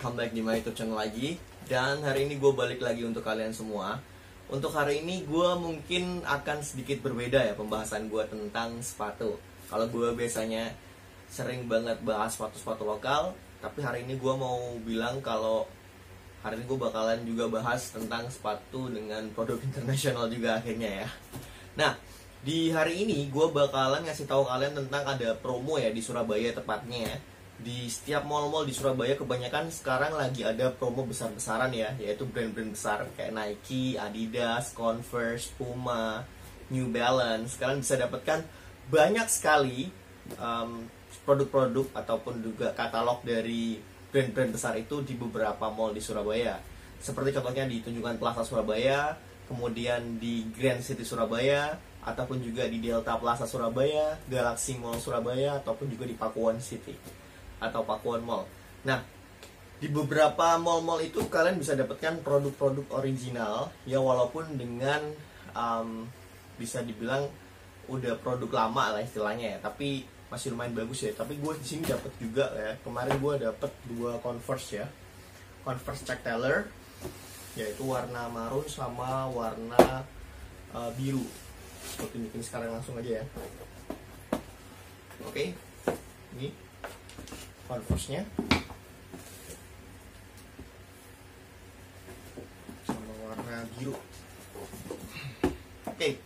welcome back di my YouTube channel lagi. Dan hari ini gue balik lagi untuk kalian semua. Untuk hari ini gue mungkin akan sedikit berbeda ya pembahasan gue tentang sepatu. Kalau gue biasanya sering banget bahas sepatu-sepatu lokal, tapi hari ini gue mau bilang kalau hari ini gue bakalan juga bahas tentang sepatu dengan produk internasional juga akhirnya ya. Nah, di hari ini gue bakalan ngasih tahu kalian tentang ada promo ya di Surabaya tepatnya ya. Di setiap mall-mall di Surabaya kebanyakan sekarang lagi ada promo besar-besaran ya, yaitu brand-brand besar kayak Nike, Adidas, Converse, Puma, New Balance. Kalian bisa dapatkan banyak sekali produk-produk ataupun juga katalog dari brand-brand besar itu di beberapa mall di Surabaya. Seperti contohnya di Tunjungan Plaza Surabaya, kemudian di Grand City Surabaya, ataupun juga di Delta Plaza Surabaya, Galaxy Mall Surabaya, ataupun juga di Pakuan City atau Pakuan Mall. Nah, di beberapa mall-mall itu kalian bisa dapatkan produk-produk original ya, walaupun dengan bisa dibilang udah produk lama lah istilahnya ya, tapi masih lumayan bagus ya. Tapi gue di sini dapat juga ya. Kemarin gue dapat 2 Converse ya, Converse Chuck Taylor, yaitu warna marun sama warna biru. Seperti bikin sekarang langsung aja ya. Oke, ini Converse-nya sama warna biru. Oke.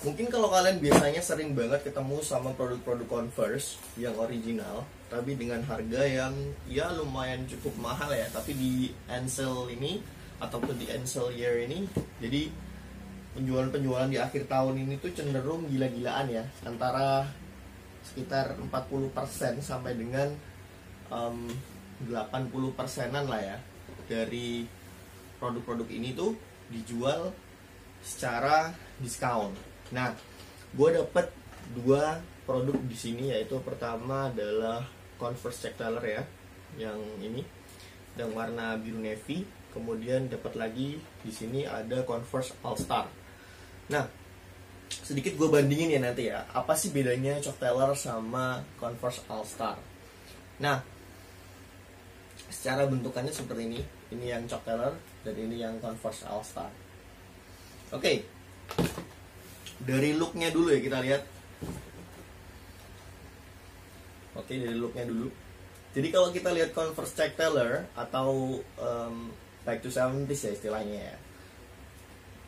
Mungkin kalau kalian biasanya sering banget ketemu sama produk-produk Converse yang original, tapi dengan harga yang ya lumayan cukup mahal ya. Tapi di Ansel ini ataupun di Ansel Year ini, jadi penjualan-penjualan di akhir tahun ini tuh cenderung gila-gilaan ya, antara sekitar 40% sampai dengan 80%-an lah ya dari produk-produk ini tuh dijual secara diskon. Nah, gue dapet 2 produk di sini, yaitu pertama adalah Converse Chuck Taylor ya, yang ini dan warna biru navy. Kemudian dapat lagi di sini ada Converse All Star. Nah, sedikit gue bandingin ya nanti ya, apa sih bedanya Chuck Taylor sama Converse All Star. Nah, secara bentukannya seperti ini yang Chuck Taylor dan ini yang Converse All Star. Oke, dari looknya dulu ya kita lihat. Oke, dari looknya dulu. Jadi kalau kita lihat Converse Chuck Taylor atau back to 70s ya istilahnya ya,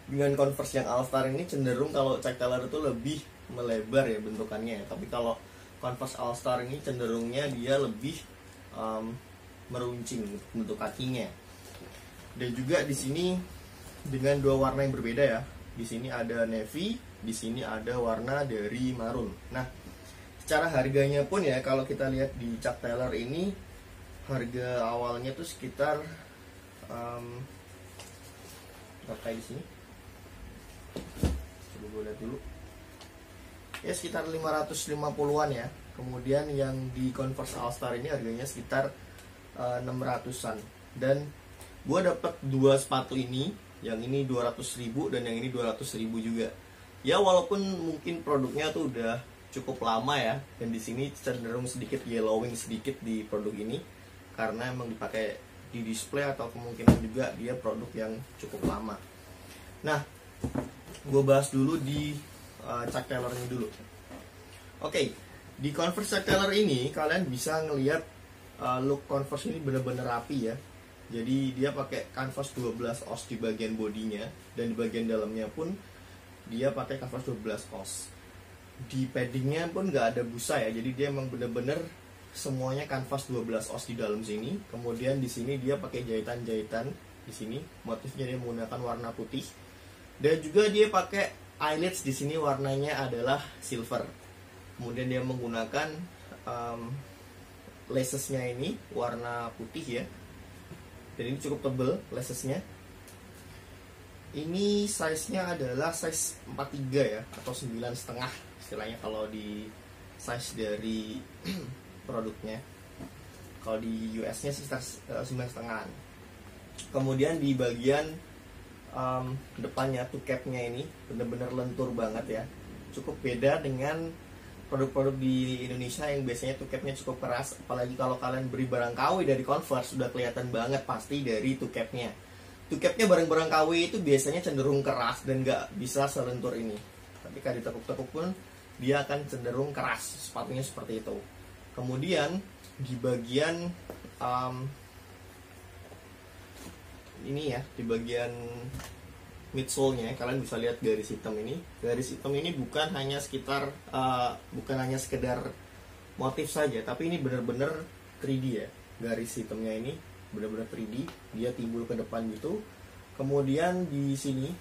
dengan Converse yang All Star ini cenderung kalau Chuck Taylor itu lebih melebar ya bentukannya. Tapi kalau Converse All Star ini cenderungnya dia lebih meruncing bentuk kakinya. Dan juga di sini dengan 2 warna yang berbeda ya. Di sini ada navy, di sini ada warna dari marun. Nah, secara harganya pun ya, kalau kita lihat di Chuck Taylor ini harga awalnya tuh sekitar berapa di sini? Coba gue lihat dulu ya, sekitar 550-an ya. Kemudian yang di Converse All Star ini harganya sekitar 600-an. Dan gue dapat 2 sepatu ini, yang ini 200.000 dan yang ini 200.000 juga ya. Walaupun mungkin produknya tuh udah cukup lama ya, dan di sini cenderung sedikit yellowing sedikit di produk ini karena emang dipakai di display, atau kemungkinan juga dia produk yang cukup lama. Nah, gue bahas dulu di Chuck Taylor ini dulu. Oke, di Converse Chuck Taylor ini kalian bisa ngelihat look Converse ini bener-bener rapi ya. Jadi dia pakai kanvas 12 oz di bagian bodinya, dan di bagian dalamnya pun dia pakai kanvas 12 oz. Di paddingnya pun nggak ada busa ya, jadi dia emang bener-bener semuanya kanvas 12 oz di dalam sini. Kemudian di sini dia pakai jahitan-jahitan di sini, motifnya dia menggunakan warna putih. Dan juga dia pakai eyelets di sini, warnanya adalah silver. Kemudian dia menggunakan lacesnya ini warna putih ya. Dan ini cukup tebal lacesnya. Ini size-nya adalah size 43 ya, atau 9,5 istilahnya kalau di size dari produknya. Kalau di US-nya sekitar 9,5. Kemudian di bagian depannya tuh capnya ini bener-bener lentur banget ya, cukup beda dengan produk-produk di Indonesia yang biasanya tuh capnya cukup keras, apalagi kalau kalian beli barang KW dari Converse sudah kelihatan banget pasti dari tuh capnya. Tuh capnya barang-barang KW itu biasanya cenderung keras dan nggak bisa selentur ini. Tapi kalau ditekuk-tekuk pun dia akan cenderung keras, sepatunya seperti itu. Kemudian di bagian ini ya, di bagian midsole-nya kalian bisa lihat garis hitam ini. Garis hitam ini bukan hanya sekedar motif saja, tapi ini benar-benar 3D ya. Garis hitamnya ini benar-benar 3D, dia timbul ke depan gitu. Kemudian di sini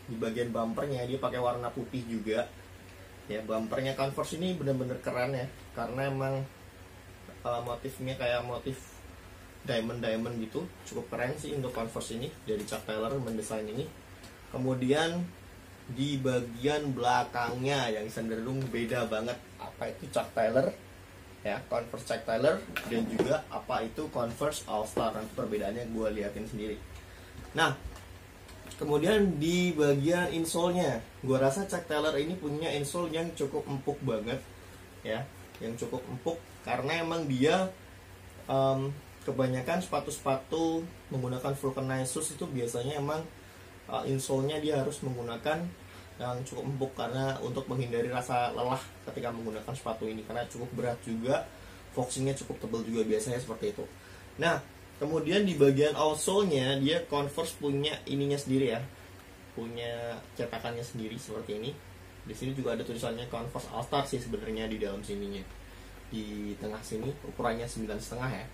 di bagian bumpernya dia pakai warna putih juga. Ya, bumpernya Converse ini benar-benar keren ya, karena emang motifnya kayak motif diamond gitu, cukup keren sih untuk Converse ini dari Chuck Taylor mendesain ini. Kemudian di bagian belakangnya yang cenderung beda banget, apa itu Chuck Taylor ya, Converse Chuck Taylor, dan juga apa itu Converse All Star. Nanti perbedaannya gue liatin sendiri. Nah, kemudian di bagian insole-nya, gue rasa Chuck Taylor ini punya insole yang cukup empuk banget ya, yang cukup empuk karena emang dia kebanyakan sepatu-sepatu menggunakan vulcanized shoes itu biasanya emang insole-nya dia harus menggunakan yang cukup empuk karena untuk menghindari rasa lelah ketika menggunakan sepatu ini, karena cukup berat juga, foxing-nya cukup tebal juga biasanya seperti itu. Nah, kemudian di bagian outsole-nya dia Converse punya ininya sendiri ya, punya cetakannya sendiri seperti ini. Di sini juga ada tulisannya Converse All Star sih sebenarnya di dalam sininya. Di tengah sini ukurannya 9,5 ya.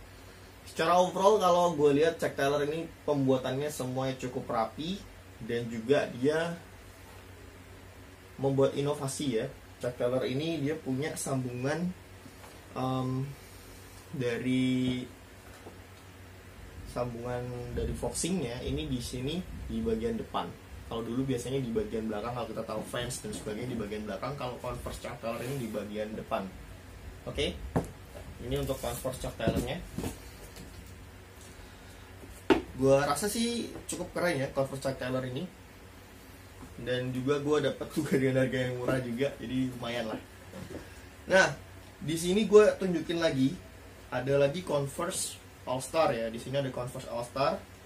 Secara overall kalau gue lihat Chuck Taylor ini pembuatannya semuanya cukup rapi dan juga dia membuat inovasi ya. Chuck Taylor ini dia punya sambungan dari foxingnya ini di sini di bagian depan. Kalau dulu biasanya di bagian belakang, kalau kita tahu fans dan sebagainya di bagian belakang, kalau Converse Chuck Taylor ini di bagian depan. Oke. Ini untuk Converse Chuck Taylor-nya. Gua rasa sih cukup keren ya Converse Chuck Taylor ini, dan juga gue dapat juga dengan harga yang murah juga, jadi lumayan lah. Nah, di sini gue tunjukin lagi, ada lagi Converse All Star ya. Di sini ada Converse All Star.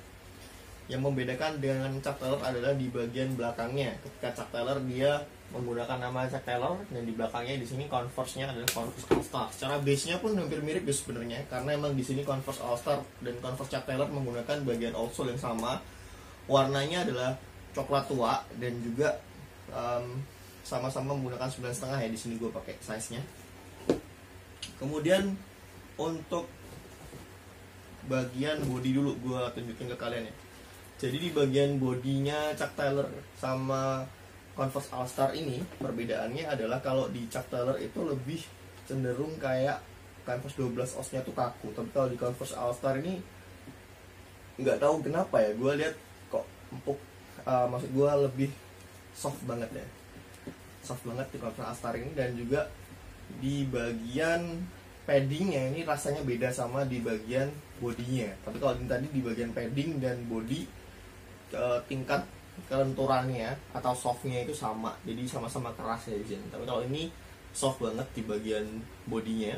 Yang membedakan dengan Chuck Taylor adalah di bagian belakangnya. Ketika Chuck Taylor dia menggunakan nama Chuck Taylor, dan di belakangnya di sini Converse-nya adalah Converse All Star. Secara base-nya pun hampir mirip ya sebenarnya, karena emang di sini Converse All Star dan Converse Chuck Taylor menggunakan bagian outsole yang sama. Warnanya adalah coklat tua dan juga sama-sama menggunakan 9,5 ya. Di sini gue pakai size-nya. Kemudian untuk bagian body dulu gue tunjukin ke kalian ya. Jadi di bagian bodinya Chuck Taylor sama Converse All Star ini perbedaannya adalah kalau di Chuck Taylor itu lebih cenderung kayak Converse 12 oz-nya tuh kaku, tapi kalau di Converse All Star ini nggak tahu kenapa ya, gue lihat kok empuk, maksud gue lebih soft banget ya, soft banget di Converse All Star ini. Dan juga di bagian paddingnya ini rasanya beda sama di bagian bodinya. Tapi kalau tadi di bagian padding dan body tingkat kelenturannya atau softnya itu sama, jadi sama-sama keras ya di sini. Tapi kalau ini soft banget di bagian bodinya.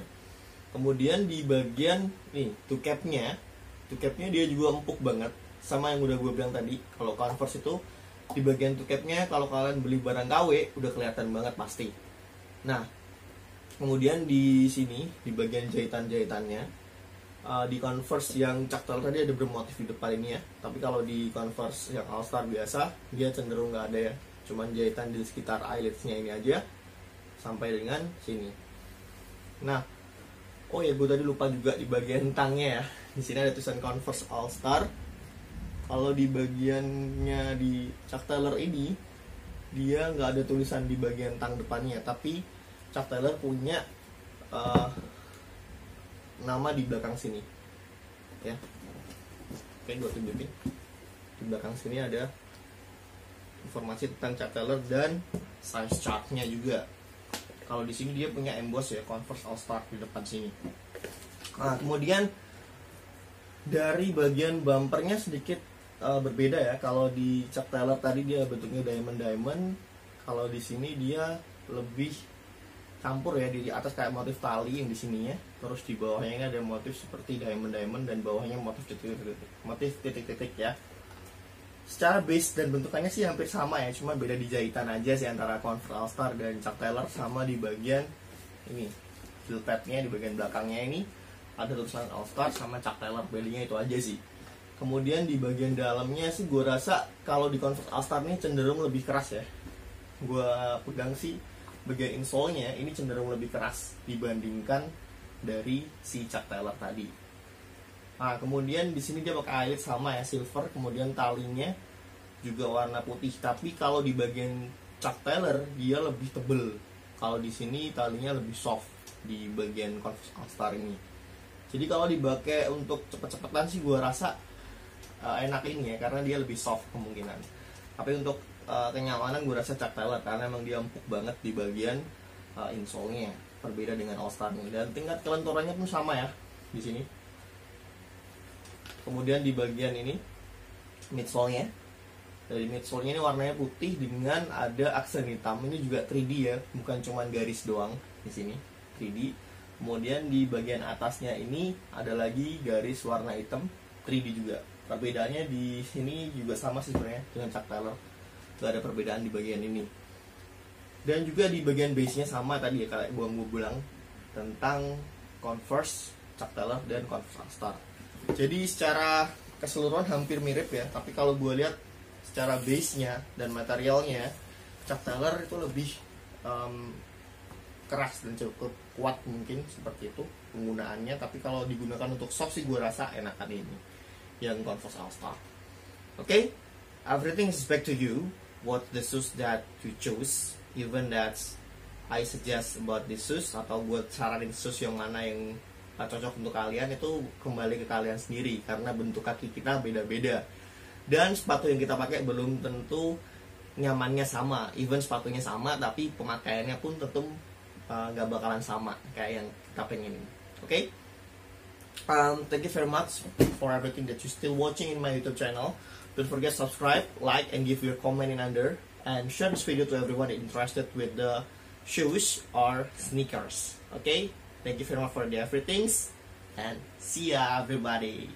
Kemudian di bagian nih toe capnya dia juga empuk banget, sama yang udah gue bilang tadi. Kalau Converse itu di bagian toe capnya kalau kalian beli barang KW udah kelihatan banget pasti. Nah, kemudian di sini di bagian jahitan-jahitannya, di Converse yang Chuck Taylor tadi ada bermotif di depan ini ya, tapi kalau di Converse yang All Star biasa dia cenderung nggak ada ya, cuman jahitan di sekitar eyeletsnya ini aja sampai dengan sini. Nah, oh ya gue tadi lupa juga di bagian tangnya ya, di sini ada tulisan Converse All Star. Kalau di bagiannya di Chuck Taylor ini dia nggak ada tulisan di bagian tang depannya, tapi Chuck Taylor punya nama di belakang sini ya. Oke, gue tunjukin di belakang sini ada informasi tentang Chuck Taylor dan size chart-nya juga. Kalau di sini dia punya emboss ya Converse All Star di depan sini. Nah, kemudian dari bagian bumpernya sedikit berbeda ya. Kalau di Chuck Taylor tadi dia bentuknya diamond, kalau di sini dia lebih campur ya, di atas kayak motif tali yang di sininya, terus di bawahnya ini ada motif seperti diamond dan bawahnya motif titik-titik ya. Secara base dan bentukannya sih hampir sama ya, cuma beda di jahitan aja sih antara Converse All Star dan Chuck Taylor. Sama di bagian ini heel padnya, di bagian belakangnya ini ada tulisan All Star sama Chuck Taylor, bedanya itu aja sih. Kemudian di bagian dalamnya sih gue rasa kalau di Converse All Star ini cenderung lebih keras ya. Gue pegang sih bagian insole-nya ini cenderung lebih keras dibandingkan dari si Chuck Taylor tadi. Nah, kemudian di sini dia pakai eyelet sama ya, silver, kemudian talinya juga warna putih. Tapi kalau di bagian Chuck Taylor dia lebih tebel. Kalau di sini talinya lebih soft di bagian Converse All Star ini. Jadi kalau dipakai untuk cepet-cepetan sih gue rasa enak ini ya, karena dia lebih soft kemungkinan. Tapi untuk kenyamanan gue rasa Chuck Taylor, karena emang dia empuk banget di bagian insole-nya, berbeda dengan All Star nih. Dan tingkat kelenturannya pun sama ya di sini. Kemudian di bagian ini midsole-nya, dari midsole-nya ini warnanya putih dengan ada aksen hitam. Ini juga 3D ya, bukan cuma garis doang di sini, 3D. Kemudian di bagian atasnya ini ada lagi garis warna hitam, 3D juga. Perbedaannya di sini juga sama sih sebenarnya dengan Chuck Taylor. Gak ada perbedaan di bagian ini. Dan juga di bagian base-nya sama tadi ya, kayak gue bilang tentang Converse, Chuck Taylor dan Converse All Star. Jadi secara keseluruhan hampir mirip ya, tapi kalau gue lihat secara base-nya dan materialnya, Chuck Taylor itu lebih keras dan cukup kuat mungkin seperti itu penggunaannya. Tapi kalau digunakan untuk soft sih gue rasa enakan ini yang Converse All Star. Okay, everything is back to you. What the shoes that you choose, even that I suggest about the shoes, atau gue saranin shoes yang mana yang cocok untuk kalian, itu kembali ke kalian sendiri, karena bentuk kaki kita beda-beda dan sepatu yang kita pakai belum tentu nyamannya sama. Even sepatunya sama tapi pemakaiannya pun tentu gak bakalan sama kayak yang kita pengen. Okay, thank you very much for everything that you still watching in my YouTube channel. Don't forget subscribe, like, and give your comment in under, and share this video to everyone interested with the shoes or sneakers. Okay, thank you very much for the everything, and see ya everybody.